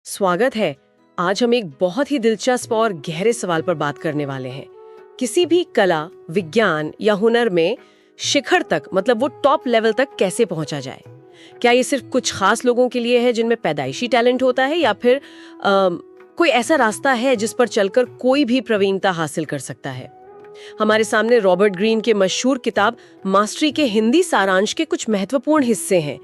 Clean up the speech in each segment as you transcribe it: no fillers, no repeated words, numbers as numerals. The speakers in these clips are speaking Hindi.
स्वागत है। आज हम एक बहुत ही दिलचस्प और गहरे सवाल पर बात करने वाले हैं। किसी भी कला, विज्ञान या हुनर में शिखर तक मतलब वो टॉप लेवल तक कैसे पहुंचा जाए? क्या ये सिर्फ कुछ खास लोगों के लिए है जिनमें पैदाइशी टैलेंट होता है, या फिर कोई ऐसा रास्ता है जिस पर चलकर कोई भी प्रवीणता हासिल कर सकता है? हमारे सामने रॉबर्ट ग्रीन के मशहूर किताब मास्टरी के हिंदी सारांश के कुछ महत्वपूर्ण हिस्से हैं।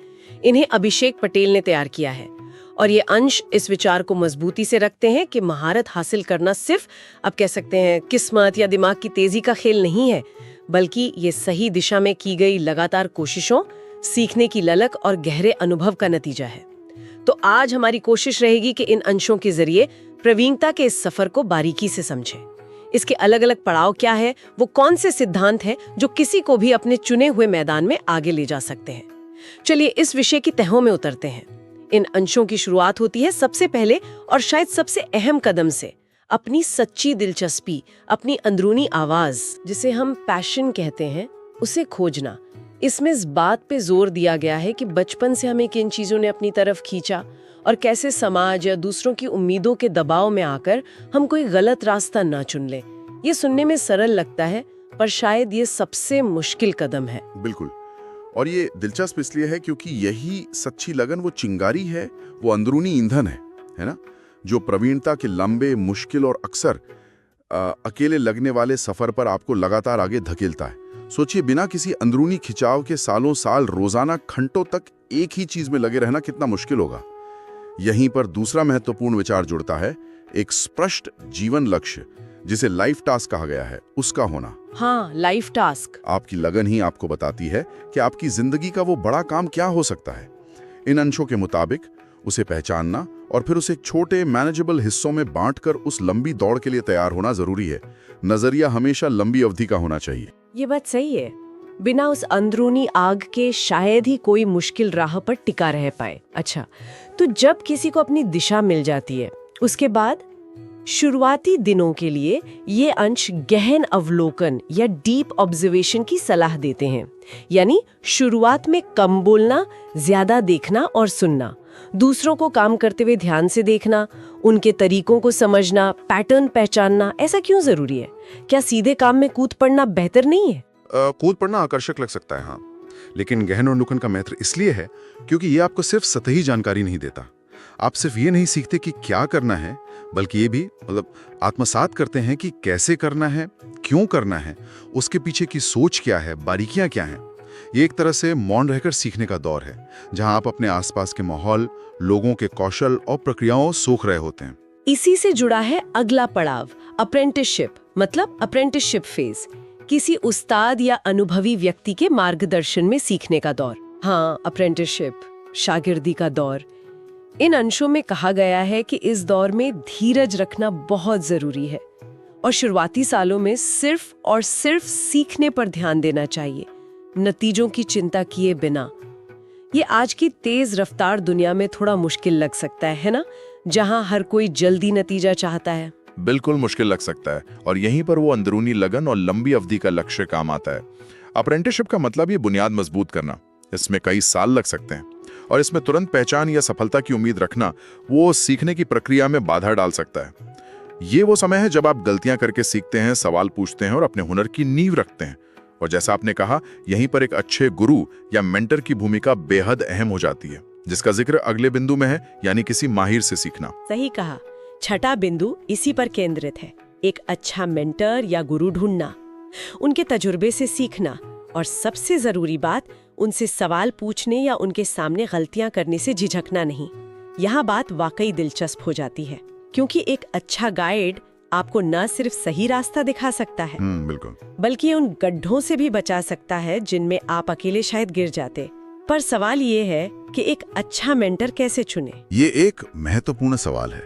इन्हें अभिषेक पटेल ने तैयार किया है और ये अंश इस विचार को मजबूती से रखते हैं कि महारत हासिल करना सिर्फ आप कह सकते हैं किस्मत या दिमाग की तेजी का खेल नहीं है, बल्कि ये सही दिशा में की गई लगातार कोशिशों, सीखने की ललक और गहरे अनुभव का नतीजा है। तो आज हमारी कोशिश रहेगी कि इन अंशों के जरिए प्रवीणता के इस सफर को बारीकी से समझें। इसके अलग अलग पड़ाव क्या है, वो कौन से सिद्धांत हैं जो किसी को भी अपने चुने हुए मैदान में आगे ले जा सकते हैं। चलिए इस विषय की तहों में उतरते हैं। इन अंशों की शुरुआत होती है सबसे पहले और शायद सबसे अहम कदम से, अपनी सच्ची दिलचस्पी, अपनी अंदरूनी आवाज, जिसे हम पैशन कहते हैं, उसे खोजना। इसमें इस बात पे जोर दिया गया है कि बचपन से हमें किन चीजों ने अपनी तरफ खींचा और कैसे समाज या दूसरों की उम्मीदों के दबाव में आकर हम कोई गलत रास्ता ना चुन लें। ये सुनने में सरल लगता है, पर शायद ये सबसे मुश्किल कदम है। बिल्कुल। और ये दिलचस्प इसलिए है क्योंकि यही सच्ची लगन, वो चिंगारी है, वो अंदरूनी ईंधन है ना, जो प्रवीणता के लंबे, मुश्किल और अक्सर अकेले लगने वाले सफर पर आपको लगातार आगे धकेलता है। सोचिए, बिना किसी अंदरूनी खिंचाव के सालों साल रोजाना घंटों तक एक ही चीज में लगे रहना कितना मुश्किल होगा। यहीं पर दूसरा महत्वपूर्ण विचार जुड़ता है, एक स्पष्ट जीवन लक्ष्य, जिसे लाइफ टास्क कहा गया है, उसका होना। हाँ, लाइफ टास्क। आपकी लगन ही आपको बताती है कि आपकी जिंदगी का वो बड़ा काम क्या हो सकता है। इन अंशों के मुताबिक उसे पहचानना और फिर उसे छोटे मैनेजेबल हिस्सों में बांटकर उस लंबी दौड़ के लिए तैयार होना जरूरी है। नजरिया हमेशा लंबी अवधि का होना चाहिए। ये बात सही है। बिना उस अंदरूनी आग के शायद ही कोई मुश्किल राह पर टिका रह पाए। अच्छा, तो जब किसी को अपनी दिशा मिल जाती है, उसके बाद शुरुआती दिनों के लिए ये अंश गहन अवलोकन या डीप ऑब्जर्वेशन की सलाह देते हैं। यानी शुरुआत में कम बोलना, ज्यादा देखना और सुनना, दूसरों को काम करते हुए ध्यान से देखना, उनके तरीकों को समझना, पैटर्न पहचानना। ऐसा क्यों जरूरी है? क्या सीधे काम में कूद पड़ना बेहतर नहीं है? कूद पड़ना आकर्षक लग सकता है, हाँ, लेकिन गहन अवलोकन का महत्व इसलिए है क्योंकि ये आपको सिर्फ सतही जानकारी नहीं देता। आप सिर्फ ये नहीं सीखते कि क्या करना है, बल्कि ये भी आत्मसात करते हैं कि कैसे करना है, क्यों करना है, उसके पीछे की सोच क्या है, बारीकियां क्या हैं। ये एक तरह से मौन रहकर सीखने का दौर है, जहां आप अपने आसपास के माहौल, लोगों के कौशल और प्रक्रियाओं सोख रहे होते हैं। इसी से जुड़ा है अगला पड़ाव, अप्रेंटिसशिप, मतलब अप्रेंटिसशिप फेज, किसी उस्ताद या अनुभवी व्यक्ति के मार्गदर्शन में सीखने का दौर। हाँ, अप्रेंटिसशिप, शागिर्दी का दौर। इन अंशों में कहा गया है कि इस दौर में धीरज रखना बहुत जरूरी है और शुरुआती सालों में सिर्फ और सिर्फ सीखने पर ध्यान देना चाहिए, नतीजों की चिंता किए बिना। ये आज की तेज रफ्तार दुनिया में थोड़ा मुश्किल लग सकता है ना, जहां हर कोई जल्दी नतीजा चाहता है। बिल्कुल मुश्किल लग सकता है, और यहीं पर वो अंदरूनी लगन और लंबी अवधि का लक्ष्य काम आता है। अप्रेंटिसशिप का मतलब ये बुनियाद मजबूत करना। इसमें कई साल लग सकते हैं और इसमें तुरंत पहचान या सफलता की उम्मीद रखना वो सीखने की प्रक्रिया में बाधा डाल सकता है। ये वो समय है जब आप गलतियां करके सीखते हैं, सवाल पूछते हैं और अपने हुनर की नींव रखते हैं। और जैसा आपने कहा, यहीं पर एक अच्छे गुरु या मेंटर की भूमिका बेहद अहम हो जाती है, जिसका जिक्र अगले बिंदु में है, यानी किसी माहिर से सीखना। सही कहा। छठा बिंदु इसी पर केंद्रित है, एक अच्छा मेंटर या गुरु ढूंढना, उनके तजुर्बे से सीखना, और सबसे जरूरी बात, उनसे सवाल पूछने या उनके सामने गलतियां करने से झिझकना नहीं। यहाँ बात वाकई दिलचस्प हो जाती है, क्योंकि एक अच्छा गाइड आपको न सिर्फ सही रास्ता दिखा सकता है, बिल्कुल, बल्कि उन गड्ढों से भी बचा सकता है जिनमें आप अकेले शायद गिर जाते। पर सवाल ये है कि एक अच्छा मेंटर कैसे चुने? ये एक महत्वपूर्ण सवाल है।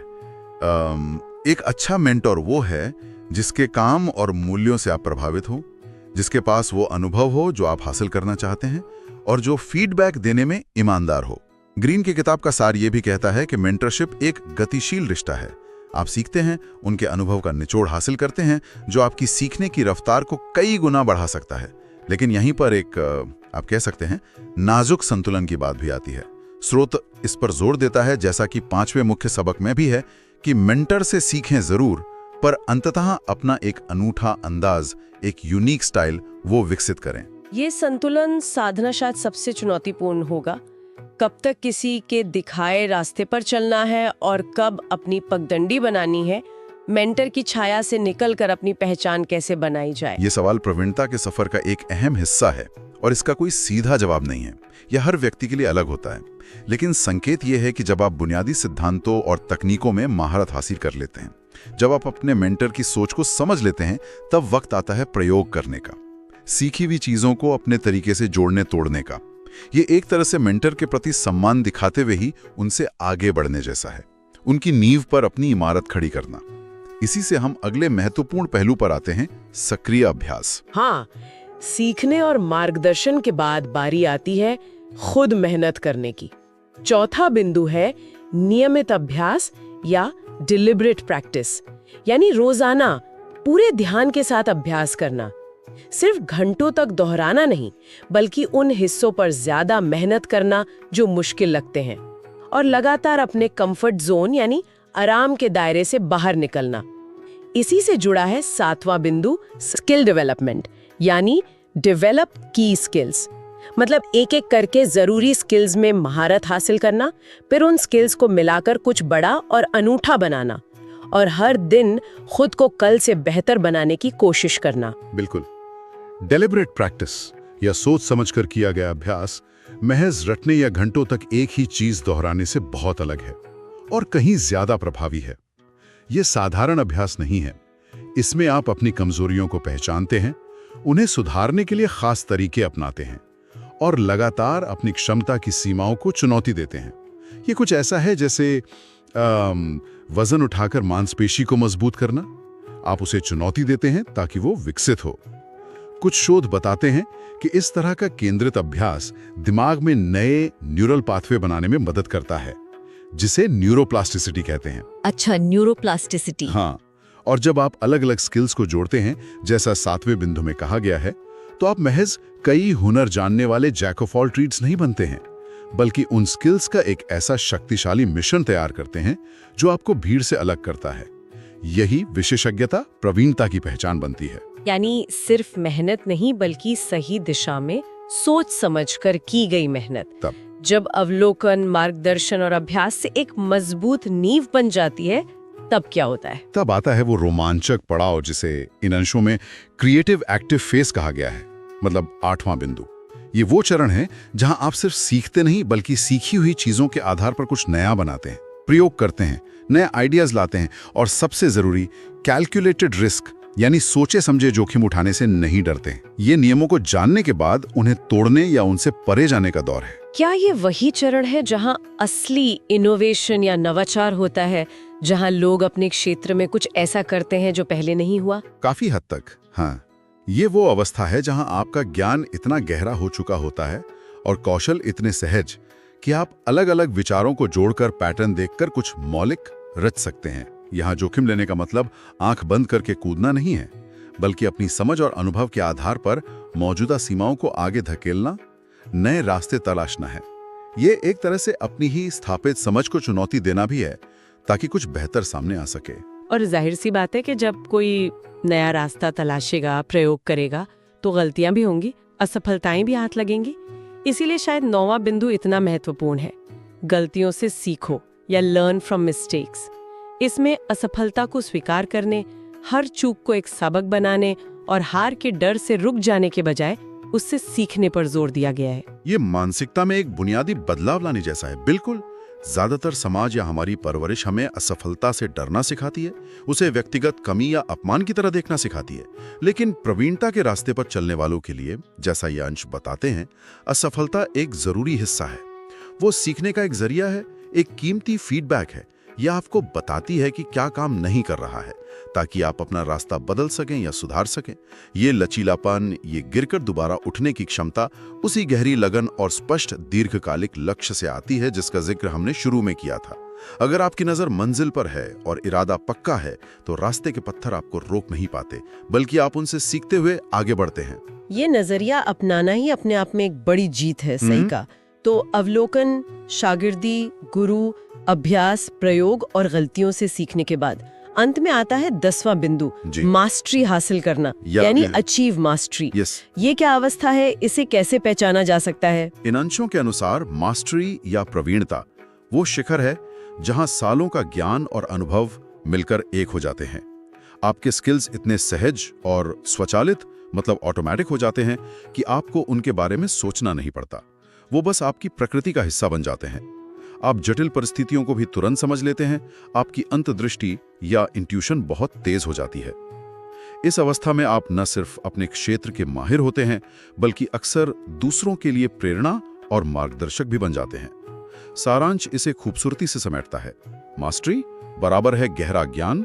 एक अच्छा मेंटर वो है जिसके काम और मूल्यों से आप प्रभावित हो, जिसके पास वो अनुभव हो जो आप हासिल करना चाहते हैं, और जो फीडबैक देने में ईमानदार हो। ग्रीन की किताब का सार ये भी कहता है कि मेंटरशिप एक गतिशील रिश्ता है। आप सीखते हैं, उनके अनुभव का निचोड़ हासिल करते हैं, जो आपकी सीखने की रफ्तार को कई गुना बढ़ा सकता है। लेकिन यहीं पर एक आप कह सकते हैं नाजुक संतुलन की बात भी आती है। स्रोत इस पर जोर देता है, जैसा कि 5वें मुख्य सबक में भी है, कि मेंटर से सीखें जरूर, पर अंततः अपना एक अनूठा अंदाज, एक यूनिक स्टाइल वो विकसित करें। ये संतुलन साधना शायद सबसे चुनौतीपूर्ण होगा। कब तक किसी के दिखाए रास्ते पर चलना है और कब अपनी पगडंडी बनानी है, मेंटर की छाया से निकलकर अपनी पहचान कैसे बनाई जाए। ये सवाल प्रवीणता के सफर का एक अहम हिस्सा है और इसका कोई सीधा जवाब नहीं है। यह हर व्यक्ति के लिए अलग होता है, लेकिन संकेत यह है कि जब आप बुनियादी सिद्धांतों और तकनीकों में महारत हासिल कर लेते हैं, जब आप अपने मेंटर की सोच को समझ लेते हैं, तब वक्त आता है प्रयोग करने का, सीखी हुई चीजों को अपने तरीके से जोड़ने तोड़ने का। ये एक तरह से मेंटर के प्रति सम्मान दिखाते हुए ही उनसे आगे बढ़ने जैसा है, उनकी नींव पर अपनी इमारत खड़ी करना। इसी से हम अगले महत्वपूर्ण पहलू पर आते हैं, सक्रिय अभ्यास। हाँ, सीखने और मार्गदर्शन के बाद बारी आती है खुद मेहनत करने की। चौथा बिंदु है नियमित अभ्यास या डिलिब्रेट प्रैक्टिस, यानी रोजाना पूरे ध्यान के साथ अभ्यास करना। सिर्फ घंटों तक दोहराना नहीं, बल्कि उन हिस्सों पर ज्यादा मेहनत करना जो मुश्किल लगते हैं, और लगातार अपने कंफर्ट जोन यानी आराम के दायरे से बाहर निकलना। इसी से जुड़ा है 7वां बिंदु, स्किल डेवलपमेंट, यानी डेवलप की स्किल्स। मतलब एक एक करके जरूरी स्किल्स में महारत हासिल करना, फिर उन स्किल्स को मिलाकर कुछ बड़ा और अनूठा बनाना, और हर दिन खुद को कल से बेहतर बनाने की कोशिश करना। बिल्कुल। डेलिब्रेट प्रैक्टिस या सोच समझकर किया गया अभ्यास महज रटने या घंटों तक एक ही चीज दोहराने से बहुत अलग है और कहीं ज्यादा प्रभावी है। यह साधारण अभ्यास नहीं है। इसमें आप अपनी कमजोरियों को पहचानते हैं, उन्हें सुधारने के लिए खास तरीके अपनाते हैं और लगातार अपनी क्षमता की सीमाओं को चुनौती देते हैं। ये कुछ ऐसा है जैसे वजन उठाकर मांसपेशी को मजबूत करना। आप उसे चुनौती देते हैं ताकि वो विकसित हो। कुछ शोध बताते हैं कि इस तरह का केंद्रित अभ्यास दिमाग में नए न्यूरल पाथवे बनाने में मदद करता है, जिसे न्यूरोप्लास्टिसिटी कहते हैं। अच्छा, न्यूरोप्लास्टिसिटी। हाँ, और जब आप अलग अलग स्किल्स को जोड़ते हैं, जैसा 7वें बिंदु में कहा गया है, तो आप महज कई हुनर जानने वाले जैक ऑफ ऑल ट्रेड्स नहीं बनते हैं, बल्कि उन स्किल्स का एक ऐसा शक्तिशाली मिश्रण तैयार करते हैं जो आपको भीड़ से अलग करता है। यही विशेषज्ञता, प्रवीणता की पहचान बनती है। यानी सिर्फ मेहनत नहीं, बल्कि सही दिशा में सोच समझकर की गई मेहनत। तब जब अवलोकन, मार्गदर्शन और अभ्यास से एक मजबूत नींव बन जाती है, तब क्या होता है? तब आता है वो रोमांचक पड़ाव जिसे इन अंशों में क्रिएटिव एक्टिव फेस कहा गया है, मतलब 8वां बिंदु। ये वो चरण है जहां आप सिर्फ सीखते नहीं, बल्कि सीखी हुई चीजों के आधार पर कुछ नया बनाते हैं, प्रयोग करते हैं, नए आइडियाज लाते हैं, और सबसे जरूरी कैलकुलेटेड रिस्क यानी सोचे समझे जोखिम उठाने से नहीं डरते। ये नियमों को जानने के बाद उन्हें तोड़ने या उनसे परे जाने का दौर है। क्या ये वही चरण है जहां असली इनोवेशन या नवाचार होता है, जहां लोग अपने क्षेत्र में कुछ ऐसा करते हैं जो पहले नहीं हुआ? काफी हद तक, हाँ। ये वो अवस्था है जहां आपका ज्ञान इतना गहरा हो चुका होता है और कौशल इतने सहज कि आप अलग अलग विचारों को जोड़कर पैटर्न देखकर कुछ मौलिक रच सकते हैं। यहाँ जोखिम लेने का मतलब आंख बंद करके कूदना नहीं है, बल्कि अपनी समझ और अनुभव के आधार पर मौजूदा सीमाओं को आगे धकेलना, नए रास्ते तलाशना है। ये एक तरह से अपनी ही स्थापित समझ को चुनौती देना भी है, ताकि कुछ बेहतर सामने आ सके। और जाहिर सी बात है कि जब कोई नया रास्ता तलाशेगा, प्रयोग करेगा, तो गलतियां भी होंगी, असफलताएं भी हाथ लगेंगी। इसीलिए शायद 9वां बिंदु इतना महत्वपूर्ण है, गलतियों से सीखो या लर्न फ्रॉम मिस्टेक्स। इसमें असफलता को स्वीकार करने, हर चूक को एक सबक बनाने और हार के डर से रुक जाने के बजाय उससे सीखने पर जोर दिया गया है। ये मानसिकता में एक बुनियादी बदलाव लाने जैसा है। बिल्कुल, ज्यादातर समाज या हमारी परवरिश हमें असफलता से डरना सिखाती है, उसे व्यक्तिगत कमी या अपमान की तरह देखना सिखाती है। लेकिन प्रवीणता के रास्ते पर चलने वालों के लिए, जैसा ये अंश बताते हैं, असफलता एक जरूरी हिस्सा है। वो सीखने का एक जरिया है, एक कीमती फीडबैक है। यह आपको बताती है कि क्या काम नहीं कर रहा है, ताकि आप अपना रास्ता बदल सकें या सुधार सकें। ये लचीलापन, ये गिरकर दोबारा उठने की क्षमता उसी गहरी लगन और स्पष्ट दीर्घकालिक लक्ष्य से आती है जिसका जिक्र हमने शुरू में किया था। अगर आपकी नजर मंजिल पर है और इरादा पक्का है, तो रास्ते के पत्थर आपको रोक नहीं पाते, बल्कि आप उनसे सीखते हुए आगे बढ़ते हैं। ये नजरिया अपनाना ही अपने आप में एक बड़ी जीत है, सही का। तो अवलोकन, शागिर्दी, गुरु, अभ्यास, प्रयोग और गलतियों से सीखने के बाद अंत में आता है 10वां बिंदु, जी। मास्टरी हासिल करना, यानी अचीव मास्टरी। यस। ये क्या अवस्था है, इसे कैसे पहचाना जा सकता है? इन अंशों के अनुसार मास्टरी या प्रवीणता वो शिखर है जहां सालों का ज्ञान और अनुभव मिलकर एक हो जाते हैं। आपके स्किल्स इतने सहज और स्वचालित मतलब ऑटोमेटिक हो जाते हैं कि आपको उनके बारे में सोचना नहीं पड़ता। वो बस आपकी प्रकृति का हिस्सा बन जाते हैं। आप जटिल परिस्थितियों को भी तुरंत समझ लेते हैं। आपकी अंतर्दृष्टि या इंट्यूशन बहुत तेज हो जाती है। इस अवस्था में आप न सिर्फ अपने क्षेत्र के माहिर होते हैं बल्कि अक्सर दूसरों के लिए प्रेरणा और मार्गदर्शक भी बन जाते हैं। सारांश इसे खूबसूरती से समेटता है। मास्टरी बराबर है गहरा ज्ञान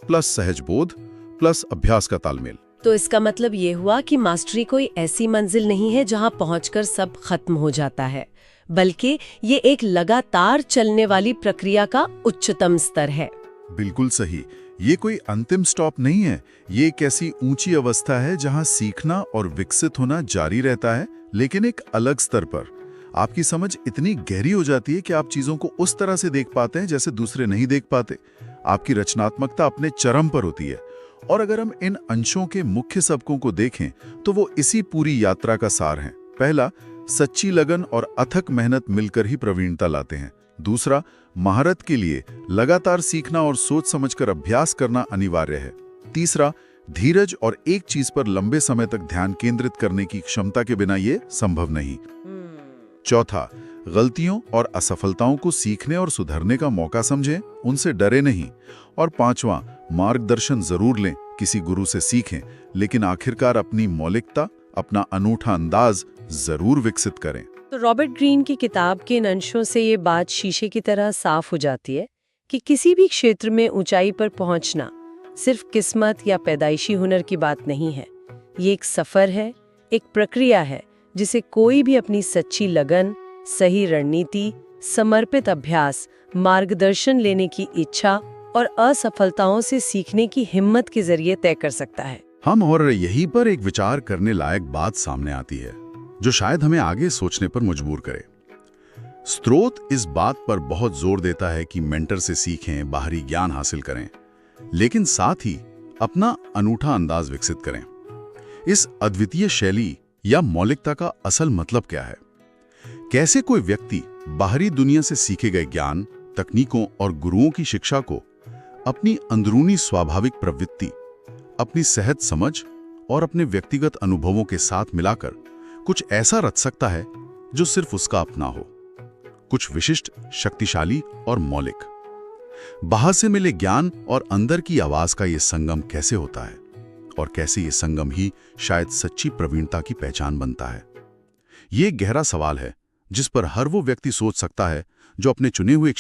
प्लस सहज बोध प्लस अभ्यास का तालमेल। तो इसका मतलब ये हुआ कि मास्टरी कोई ऐसी मंजिल नहीं है जहां पहुंचकर सब खत्म हो जाता है, बल्कि ये एक लगातार चलने वाली प्रक्रिया का उच्चतम स्तर है। बिल्कुल सही। ये कोई अंतिम स्टॉप नहीं है। ये एक ऐसी ऊंची अवस्था है जहां सीखना और विकसित होना जारी रहता है, लेकिन एक अलग स्तर पर। आपकी समझ इतनी गहरी हो जाती है कि आप चीजों को उस तरह से देख पाते हैं जैसे दूसरे नहीं देख पाते। आपकी रचनात्मकता अपने चरम पर होती है। और अगर हम इन अंशों के मुख्य सबकों को देखें तो वो इसी पूरी यात्रा का सार हैं। पहला, सच्ची लगन और अथक मेहनत मिलकर ही प्रवीणता लाते हैं। दूसरा, महारत के लिए लगातार सीखना और सोच समझकर अभ्यास करना अनिवार्य है। तीसरा, धीरज और एक चीज पर लंबे समय तक ध्यान केंद्रित करने की क्षमता के बिना ये संभव नहीं। चौथा, गलतियों और असफलताओं को सीखने और सुधरने का मौका समझें, उनसे डरे नहीं। और पांचवां, मार्गदर्शन जरूर लें, किसी गुरु से सीखें, लेकिन आखिरकार अपनी मौलिकता, अपना अनूठा अंदाज जरूर विकसित करें। तो रॉबर्ट ग्रीन की किताब के इन अंशों से ये बात शीशे की तरह साफ हो जाती है कि किसी भी क्षेत्र में ऊंचाई पर पहुंचना सिर्फ किस्मत या पैदाइशी हुनर की बात नहीं है। ये एक सफर है, एक प्रक्रिया है जिसे कोई भी अपनी सच्ची लगन, सही रणनीति, समर्पित अभ्यास, मार्गदर्शन लेने की इच्छा और असफलताओं से सीखने की हिम्मत के जरिए तय कर सकता है। हम और यहीं पर एक विचार करने लायक बात सामने आती है जो शायद हमें आगे सोचने पर मजबूर करे। स्रोत इस बात पर बहुत जोर देता है कि मेंटर से सीखें, बाहरी ज्ञान हासिल करें, लेकिन साथ ही अपना अनूठा अंदाज विकसित करें। इस अद्वितीय शैली या मौलिकता का असल मतलब क्या है? कैसे कोई व्यक्ति बाहरी दुनिया से सीखे गए ज्ञान, तकनीकों और गुरुओं की शिक्षा को अपनी अंदरूनी स्वाभाविक प्रवृत्ति, अपनी सहज समझ और अपने व्यक्तिगत अनुभवों के साथ मिलाकर कुछ ऐसा रच सकता है जो सिर्फ उसका अपना हो, कुछ विशिष्ट, शक्तिशाली और मौलिक। बाहर से मिले ज्ञान और अंदर की आवाज का यह संगम कैसे होता है और कैसे ये संगम ही शायद सच्ची प्रवीणता की पहचान बनता है? ये एक गहरा सवाल है जिस पर हर वो व्यक्ति सोच सकता है जो अपने चुने हुए